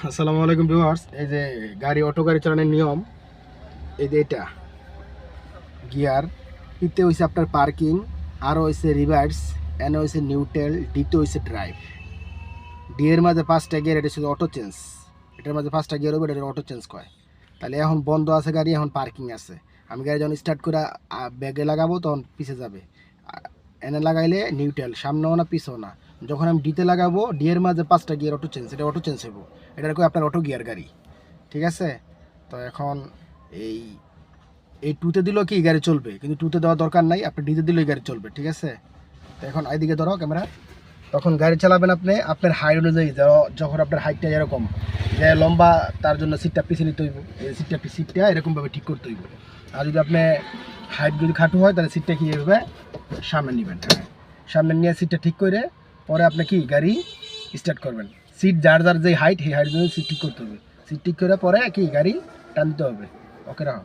আসসালামু আলাইকুম ভিউয়ার্স। এই যে অটো গাড়ি চালানোর নিয়ম, এই যে এটা গিয়ার, পিতে হইছে আপনার পার্কিং, আর হইছে রিভার্স, এন হইছে নিউট্রাল, ডিতে হইছে ড্রাইভ। ডি এর মাঝে 5টা গিয়ার, এটা শুধু অটো চেঞ্জ। এটার মাঝে 5টা গিয়ার হবে, এটা অটো চেঞ্জ কয়। তাহলে এখন বন্ধ আছে গাড়ি, এখন পার্কিং আছে। আমি গাড়ি যখন স্টার্ট করে ব্যাগে লাগাবো তখন পিছে যাবে। এনে লাগাইলে নিউট্রাল, সামনেও না পিছেও না। যখন আমি ডিতে লাগাবো, ডি এর মাঝে 5টা গিয়ার অটো চেঞ্জ, এটা অটো চেঞ্জ হইব। এটা কই আপনার অটো গিয়ার গাড়ি, ঠিক আছে? তো এখন এই এই টুতে দিলেও কি গাড়ি চলবে, কিন্তু টুতে দেওয়ার দরকার নাই, আপনি ডিতে দিলেই গাড়ি চলবে, ঠিক আছে? তো এখন এইদিকে ধরো ক্যামেরা, তখন গাড়ি চালাবেন আপনি আপনার হাইট অনুযায়ী। যখন আপনার হাইটটা এরকম যে লম্বা, তার জন্য সিটটা পিছিয়ে নিতে হইব, এই সিটটা এরকমভাবে ঠিক করতে হইব। আর যদি আপনি হাইট যদি খাটু হয়, তাহলে সিটটা কি হবে, সামনে নেবেন। হ্যাঁ, সামনে নিয়ে সিটটা ঠিক করে পরে আপনি কি গাড়ি স্টার্ট করবেন। সিট যার যার যে হাইট, সেই হাইট জন্য সিট ঠিক করতে হবে। সিট ঠিক করে পরে কি গাড়ি টানতে হবে। ওকে রাখো।